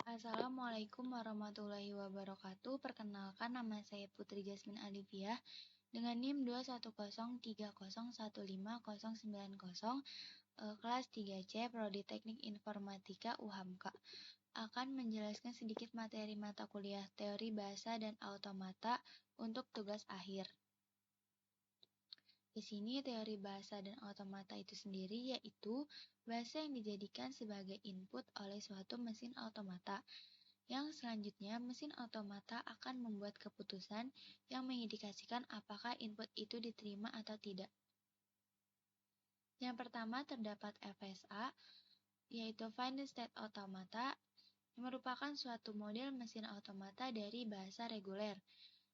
Assalamualaikum warahmatullahi wabarakatuh. Perkenalkan, nama saya Putri Jasmine Alifiah dengan NIM 21030159090, kelas 3C, Prodi Teknik Informatika UHAMKA. Akan menjelaskan sedikit materi mata kuliah Teori Bahasa dan Automata untuk tugas akhir. Di sini teori bahasa dan automata itu sendiri yaitu bahasa yang dijadikan sebagai input oleh suatu mesin automata. Yang selanjutnya, mesin automata akan membuat keputusan yang mengindikasikan apakah input itu diterima atau tidak. Yang pertama terdapat FSA, yaitu Final State Automata, yang merupakan suatu model mesin automata dari bahasa reguler,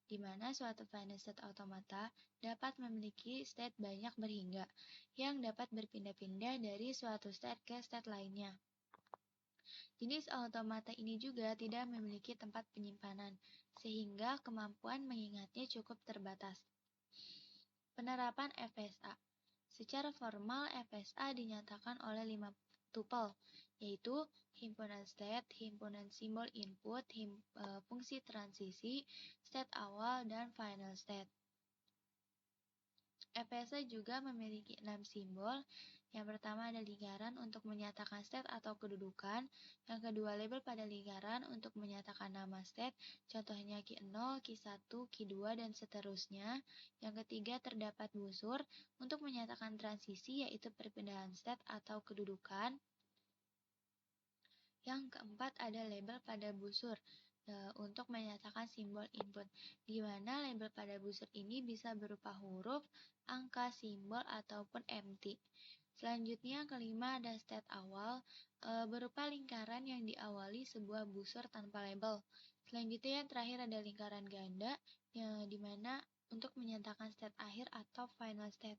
di mana suatu final state automata dapat memiliki state banyak berhingga, yang dapat berpindah-pindah dari suatu state ke state lainnya. Jenis automata ini juga tidak memiliki tempat penyimpanan, sehingga kemampuan mengingatnya cukup terbatas. Penerapan FSA. Secara formal, FSA dinyatakan oleh 5 tuple, yaitu himpunan state, himpunan simbol input, fungsi transisi, state awal, dan final state. FSA juga memiliki 6 simbol. Yang pertama ada lingkaran untuk menyatakan state atau kedudukan. Yang kedua label pada lingkaran untuk menyatakan nama state, contohnya Q0, Q1, Q2, dan seterusnya. Yang ketiga terdapat busur untuk menyatakan transisi, yaitu perpindahan state atau kedudukan. Yang keempat ada label pada busur untuk menyatakan simbol input, di mana label pada busur ini bisa berupa huruf, angka, simbol, ataupun empty. Selanjutnya, kelima ada state awal, berupa lingkaran yang diawali sebuah busur tanpa label. Selanjutnya yang terakhir ada lingkaran ganda, di mana untuk menyatakan state akhir atau final state.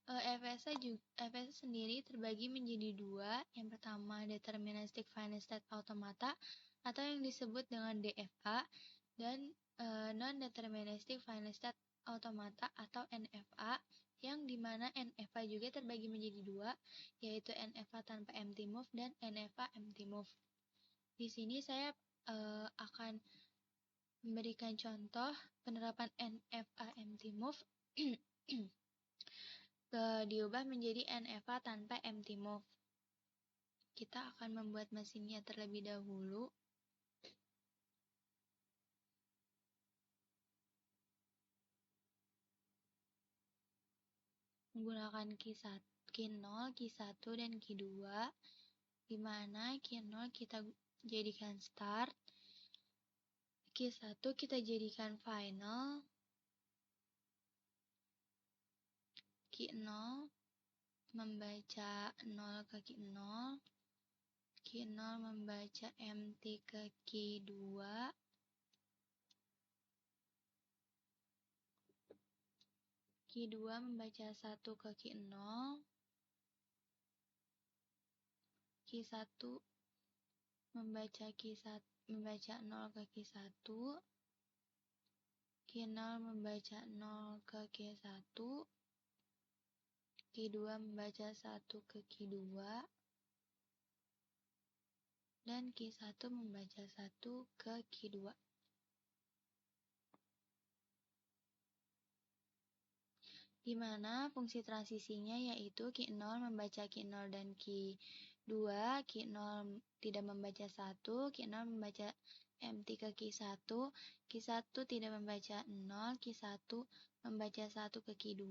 FSA sendiri terbagi menjadi dua. Yang pertama, Deterministic Final State Automata atau yang disebut dengan DFA, dan Non-Deterministic Final State Automata atau NFA, yang dimana NFA juga terbagi menjadi dua, yaitu NFA tanpa empty move dan NFA empty move. Di sini saya akan memberikan contoh penerapan NFA empty move diubah menjadi NFA tanpa empty move. Kita akan membuat mesinnya terlebih dahulu. Menggunakan Q0, Q1, dan Q2, di mana Q0 kita jadikan start, Q1 kita jadikan final, Q0 membaca 0 ke Q0, Q0 membaca empty ke Q2, Q2 membaca 1 ke Q0, Q1 membaca 0 ke Q1, Q0 membaca 0 ke Q1, Q2 membaca 1 ke Q2, dan Q1 membaca 1 ke Q2. Di mana fungsi transisinya yaitu Q0 membaca Q0 dan Q2, Q0 tidak membaca 1, Q0 membaca empty ke Q1, Q1 tidak membaca 0, Q1 membaca 1 ke Q2,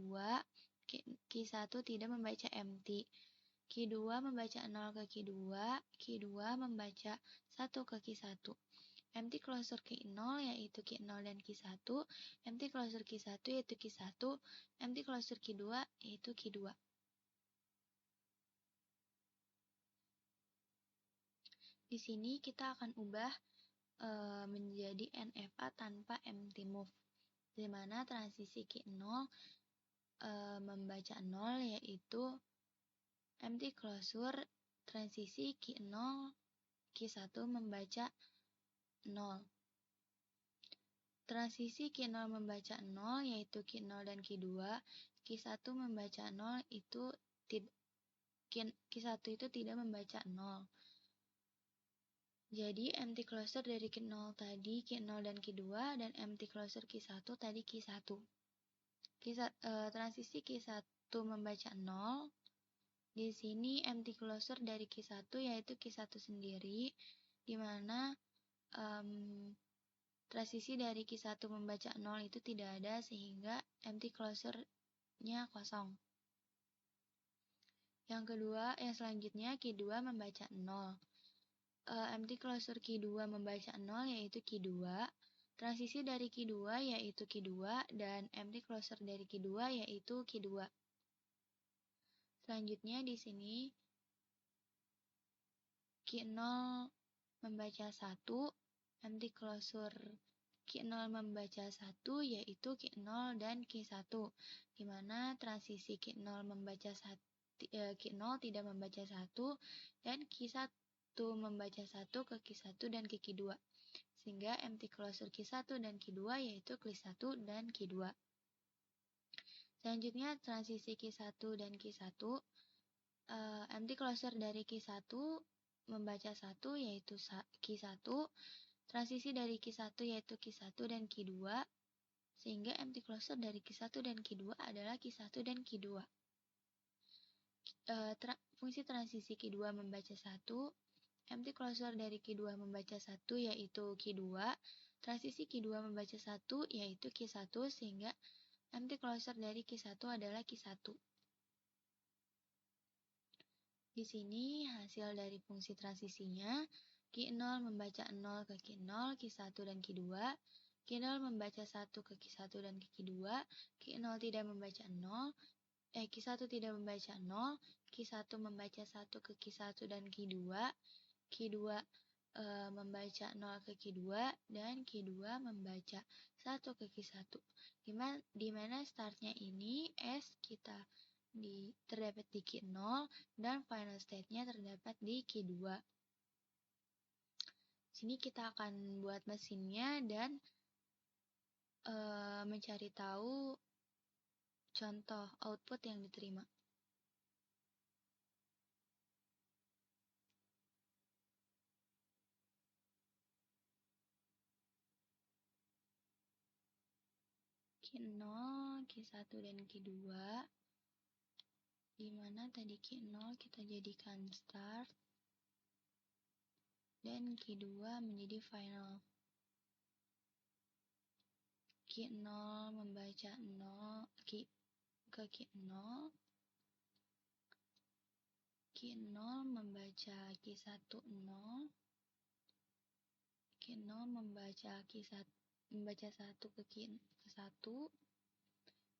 Q1 tidak membaca empty, Q2 membaca 0 ke Q2, Q2 membaca 1 ke Q1. Empty closure Q0 yaitu Q0 dan Q1, empty closure Q1 yaitu Q1, empty closure Q2 yaitu Q2. Di sini kita akan ubah menjadi NFA tanpa empty move, di mana transisi Q0 membaca 0 yaitu empty closure transisi Q0 Q1 membaca 0. Transisi Q0 membaca 0 yaitu Q0 dan Q2, Q1 membaca 0 itu Q1 itu tidak membaca 0. Jadi empty closure dari Q0 tadi Q0 dan Q2 dan empty closure Q1 tadi Q1. Transisi Q1 membaca 0. Di sini empty closure dari Q1 yaitu Q1 sendiri, di mana transisi dari Q1 membaca 0 itu tidak ada sehingga empty closure-nya kosong. Yang selanjutnya Q2 membaca 0. Empty closure Q2 membaca 0 yaitu Q2. Transisi dari Q2 yaitu Q2 dan empty closure dari Q2 yaitu Q2. Selanjutnya di sini Q0 membaca 1, empty closure Q0 membaca 1 yaitu Q0 dan Q1, di mana transisi Q0 membaca 1, Q0 tidak membaca 1 dan Q1 membaca 1 ke Q1 dan ke Q2, sehingga empty closure Q1 dan Q2 yaitu Q1 dan Q2. Selanjutnya transisi Q1 dan Q1, empty closure dari Q1 membaca 1 yaitu Q1, transisi dari Q1 yaitu Q1 dan Q2, sehingga empty closure dari Q1 dan Q2 adalah Q1 dan Q2. Fungsi transisi Q2 membaca 1, empty closure dari Q2 membaca 1 yaitu Q2, transisi Q2 membaca 1 yaitu Q1, sehingga empty closure dari Q1 adalah Q1. Di sini hasil dari fungsi transisinya, Q0 membaca 0 ke Q0, Q1 dan Q2, Q0 membaca 1 ke Q1 dan ke Q2, Q0 tidak membaca 0, Q1 tidak membaca 0, Q1 membaca 1 ke Q1 dan Q2, Q2 membaca 0 ke Q2, dan Q2 membaca 1 ke Q1. Di mana startnya ini S kita terdapat di Q0 dan final state-nya terdapat di Q2. Sini kita akan buat mesinnya dan mencari tahu contoh output yang diterima. Q0, Q1 dan Q2, di mana tadi Q0 kita jadikan start dan Q2 menjadi final. Q0 membaca 0 ke Q0, Q0 membaca Q1 0, Q0 membaca membaca 1 ke Q1,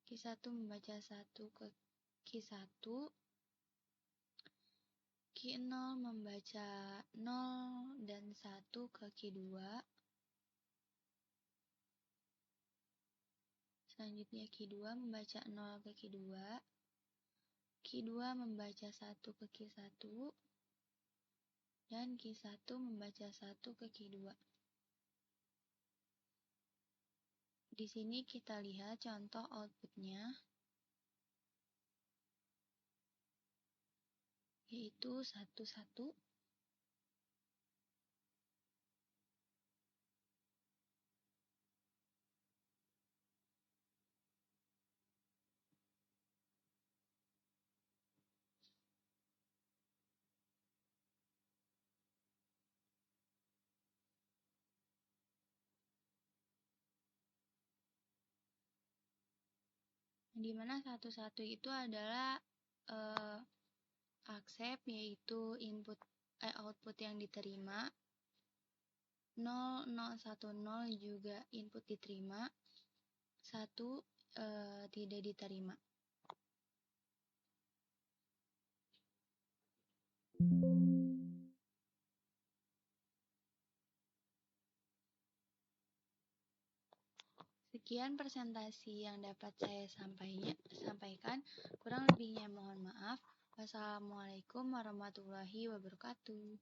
Q1 membaca 1 ke Q1, Q0 membaca 0 dan 1 ke Q2. Selanjutnya Q2 membaca 0 ke Q2, Q2 membaca 1 ke Q1, dan Q1 membaca 1 ke Q2. Di sini kita lihat contoh outputnya, yaitu 1, 1. Di mana 1, 1 itu adalah accept, yaitu output yang diterima. 0, 0, 1, 0 juga input diterima. 1 tidak diterima. Sekian presentasi yang dapat saya sampaikan. Kurang lebihnya mohon maaf. Wassalamualaikum warahmatullahi wabarakatuh.